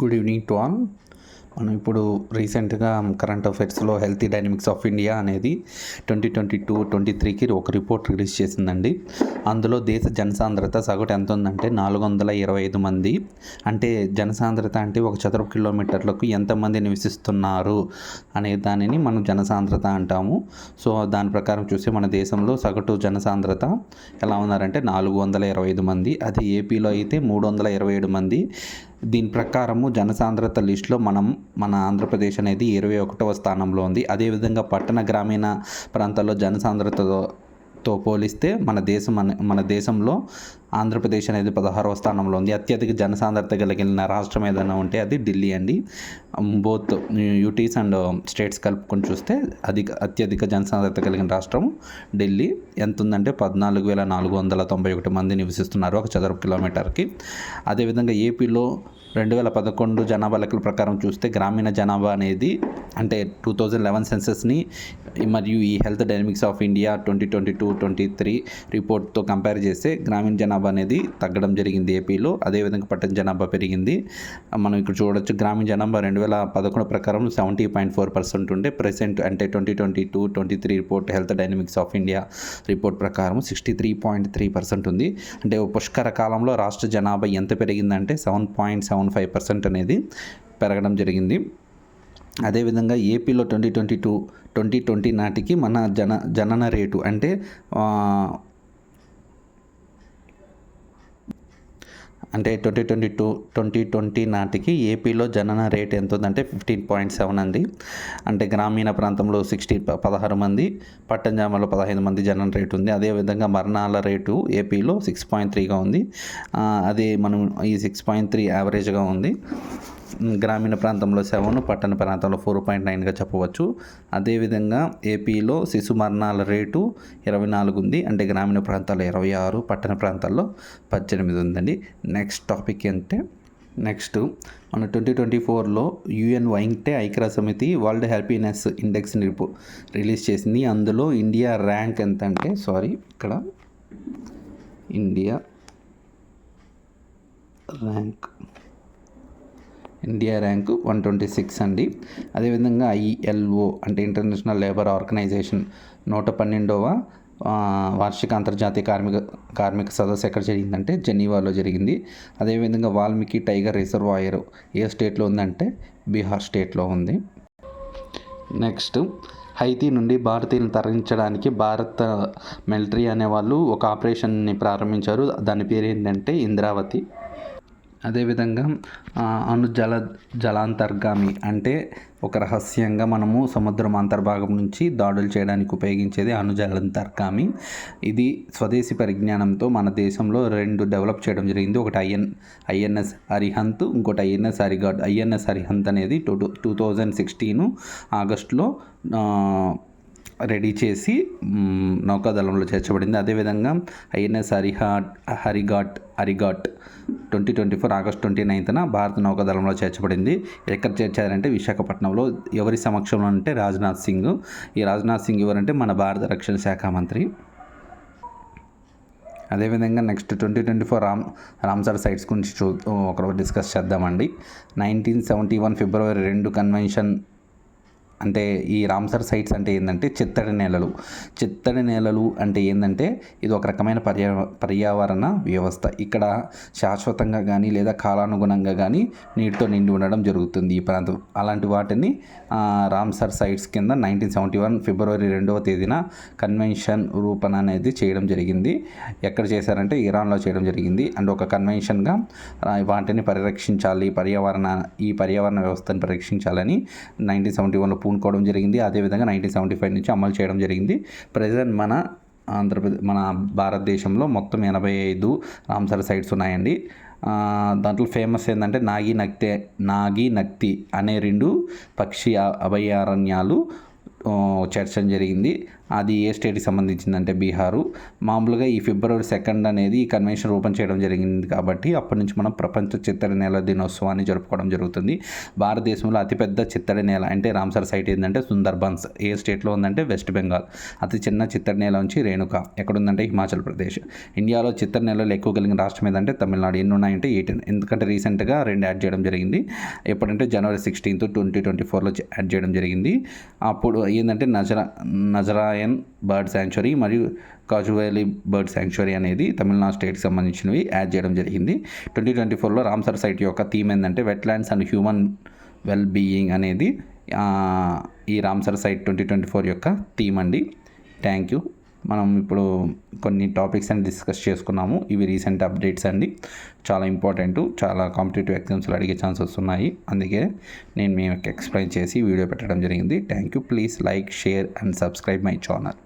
Good evening to all. మనం ఇప్పుడు రీసెంట్గా కరెంట్ అఫైర్స్లో హెల్తీ డైనమిక్స్ ఆఫ్ ఇండియా అనేది 2022-23కి ఒక రిపోర్ట్ రిలీజ్ చేసిందండి. అందులో దేశ జనసాంద్రత సగటు ఎంత ఉందంటే 425 మంది. అంటే జనసాంద్రత అంటే ఒక చదరపు కిలోమీటర్లకు ఎంతమంది నివసిస్తున్నారు అనే దానిని మనం జనసాంద్రత అంటాము. సో దాని ప్రకారం చూస్తే మన దేశంలో సగటు జనసాంద్రత ఎలా ఉన్నారంటే 425 మంది. అది ఏపీలో అయితే 327 మంది. దీని ప్రకారము జనసాంద్రత లిస్టులో మన ఆంధ్రప్రదేశ్ అనేది 21వ స్థానంలో ఉంది. అదేవిధంగా పట్టణ గ్రామీణ ప్రాంతాల్లో జనసాంద్రతతో పోలిస్తే మన దేశంలో ఆంధ్రప్రదేశ్ అనేది 16వ స్థానంలో ఉంది. అత్యధిక జనసాంద్రత కలిగిన రాష్ట్రం ఏదైనా ఉంటే అది ఢిల్లీ అండి. బోత్ యూటీస్ అండ్ స్టేట్స్ కలుపుకొని చూస్తే అత్యధిక జనసాంద్రత కలిగిన రాష్ట్రం ఢిల్లీ. ఎంత ఉందంటే 14,491 మంది నివసిస్తున్నారు ఒక చదరపు కిలోమీటర్కి. అదేవిధంగా ఏపీలో 2011 జనాభా లెక్కల ప్రకారం చూస్తే గ్రామీణ జనాభా అనేది అంటే 2011 సెన్సస్ని మరియు ఈ హెల్త్ డైనమిక్స్ ఆఫ్ ఇండియా 2022-23 రిపోర్ట్తో కంపేర్ చేస్తే గ్రామీణ జనాభా అనేది తగ్గడం జరిగింది ఏపీలో. అదేవిధంగా పట్టణ జనాభా పెరిగింది. మనం ఇక్కడ చూడొచ్చు గ్రామీణ జనాభా 2011 ప్రకారం 70.4% ఉంటే ప్రెసెంట్ అంటే 2022-23 report health dynamics of India report ప్రకారం 63.3% ఉంది. అంటే పుష్కర కాలంలో రాష్ట్ర జనాభా ఎంత పెరిగిందంటే 7.75% అనేది పెరగడం జరిగింది. అదేవిధంగా ఏపీలో 2020 నాటికి మన జనన రేటు అంటే 2020 నాటికి ఏపీలో జనన రేట్ ఎంత ఉందంటే 15.7 అండి. అంటే గ్రామీణ ప్రాంతంలో 16 మంది, పట్టణ జనాభాలో 15 మంది జనన రేటు ఉంది. అదేవిధంగా మరణాల రేటు ఏపీలో 6.3గా ఉంది. అదే మనం ఈ 6.3 యావరేజ్గా ఉంది. గ్రామీణ ప్రాంతంలో 7, పట్టణ ప్రాంతంలో 4.9గా చెప్పవచ్చు. అదేవిధంగా ఏపీలో శిశు మరణాల రేటు 24 ఉంది. అంటే గ్రామీణ ప్రాంతాల్లో 26, పట్టణ ప్రాంతాల్లో 18 ఉందండి. నెక్స్ట్ టాపిక్ అంటే మన 2024లో UN వైంగ్టే ఐక్యరాజ్య సమితి వరల్డ్ హ్యాపీనెస్ ఇండెక్స్ని రిలీజ్ చేసింది. అందులో ఇండియా ర్యాంక్ ఎంత అంటే ఇండియా ర్యాంక్ 126 అండి. అదేవిధంగా ILO అంటే ఇంటర్నేషనల్ లేబర్ ఆర్గనైజేషన్ 112వ వార్షిక అంతర్జాతీయ కార్మిక సదస్సు ఎక్కడ జరిగిందంటే జెనీవాలో జరిగింది. అదేవిధంగా వాల్మీకి టైగర్ రిజర్వాయర్ ఏ స్టేట్లో ఉందంటే బీహార్ స్టేట్లో ఉంది. నెక్స్ట్ హైతీ నుండి భారతీయులను తరలించడానికి భారత మిలిటరీ అనేవాళ్ళు ఒక ఆపరేషన్ని ప్రారంభించారు. దాని పేరు ఏంటంటే ఇంద్రావతి. అదేవిధంగా జలాంతర్గామి అంటే ఒక రహస్యంగా మనము సముద్రం అంతర్భాగం నుంచి దాడులు చేయడానికి ఉపయోగించేది జలాంతర్గామి. ఇది స్వదేశీ పరిజ్ఞానంతో మన దేశంలో 2 డెవలప్ చేయడం జరిగింది. ఒకటి INS అరిహంత్, ఇంకోటి INS అరిగాడ్. INS అరిహంత్ అనేది 2016 ఆగస్టులో రెడీ చేసి నౌకాదళంలో చేర్చబడింది. అదేవిధంగా INS అరిగాట్ 2024 ఆగస్టు 29న భారత నౌకాదళంలో చేర్చబడింది. ఎక్కడ చేర్చారంటే విశాఖపట్నంలో. ఎవరి సమక్షంలో అంటే రాజ్నాథ్ సింగ్. ఈ రాజ్నాథ్ సింగ్ ఎవరంటే మన భారత రక్షణ శాఖ మంత్రి. అదేవిధంగా నెక్స్ట్ 2024 రామ్సర్ సైట్స్ గురించి ఒకరోజు డిస్కస్ చేద్దామండి. 1971 ఫిబ్రవరి 2 కన్వెన్షన్ అంటే ఈ రామ్సర్ సైట్స్ అంటే ఏంటంటే చిత్తడి నేలలు అంటే ఏంటంటే ఇది ఒక రకమైన పర్యావరణ వ్యవస్థ. ఇక్కడ శాశ్వతంగా కానీ లేదా కాలానుగుణంగా కానీ నీటితో నిండి ఉండడం జరుగుతుంది ఈ ప్రాంతం. అలాంటి వాటిని రామ్సర్ సైట్స్ కింద 1971 ఫిబ్రవరి 2వ తేదీన కన్వెన్షన్ రూపణ అనేది చేయడం జరిగింది. ఎక్కడ చేశారంటే ఇరాన్లో చేయడం జరిగింది. అండ్ ఒక కన్వెన్షన్గా వాటిని పరిరక్షించాలి, ఈ పర్యావరణ వ్యవస్థను పరిరక్షించాలని 1971లో పూనుకోవడం జరిగింది. అదేవిధంగా 1975 నుంచి అమలు చేయడం జరిగింది. ప్రజెంట్ మన భారతదేశంలో మొత్తం 85 రామ్సర్ సైట్స్ ఉన్నాయండి. దాంట్లో ఫేమస్ ఏంటంటే నాగి నక్తి అనే 2 పక్షి అభయారణ్యాలు చేర్చడం జరిగింది. అది ఏ స్టేట్కి సంబంధించిందంటే బీహారు. మామూలుగా ఈ ఫిబ్రవరి 2 అనేది ఈ కన్వెన్షన్ ఓపెన్ చేయడం జరిగింది కాబట్టి అప్పటి నుంచి మనం ప్రపంచ చిత్తడి నేల దినోత్సవాన్ని జరుపుకోవడం జరుగుతుంది. భారతదేశంలో అతిపెద్ద చిత్తడి నేల అంటే రామ్సర్ సైట్ ఏంటంటే సుందర్బన్స్. ఏ స్టేట్లో ఉందంటే వెస్ట్ బెంగాల్. అతి చిన్న చిత్తడి నేల నుంచి రేణుక ఎక్కడుందంటే హిమాచల్ ప్రదేశ్. ఇండియాలో చిత్తడి నేలలు ఎక్కువ కలిగిన రాష్ట్రం ఏదంటే తమిళనాడు. ఎన్ని ఉన్నాయంటే 18. ఎందుకంటే రీసెంట్గా 2 యాడ్ చేయడం జరిగింది. ఎప్పుడంటే జనవరి 16, 2024లో యాడ్ చేయడం జరిగింది. అప్పుడు ఏంటంటే నజరాయన్ బర్డ్ శాంక్చురీ మరియు కాజువేలి బర్డ్ శాంక్చురీ అనేది తమిళనాడు స్టేట్కి సంబంధించినవి యాడ్ చేయడం జరిగింది. 2024లో రామ్సర్ సైట్ యొక్క థీమ్ ఏంటంటే wetlands and human well being అనేది ఈ రామ్సర్ సైట్ 2024 యొక్క థీమ్ అండి. Thank you. మనం ఇప్పుడు కొన్ని టాపిక్స్ అని డిస్కస్ చేసుకున్నాము. ఇవి రీసెంట్ అప్డేట్స్ అండి, చాలా ఇంపార్టెంట్. చాలా కాంపిటేటివ్ ఎగ్జామ్స్లో అడిగే ఛాన్సెస్ ఉన్నాయి. అందుకే నేను మీకు ఎక్స్ప్లెయిన్ చేసి వీడియో పెట్టడం జరిగింది. Thank you. Please like, share and subscribe my channel.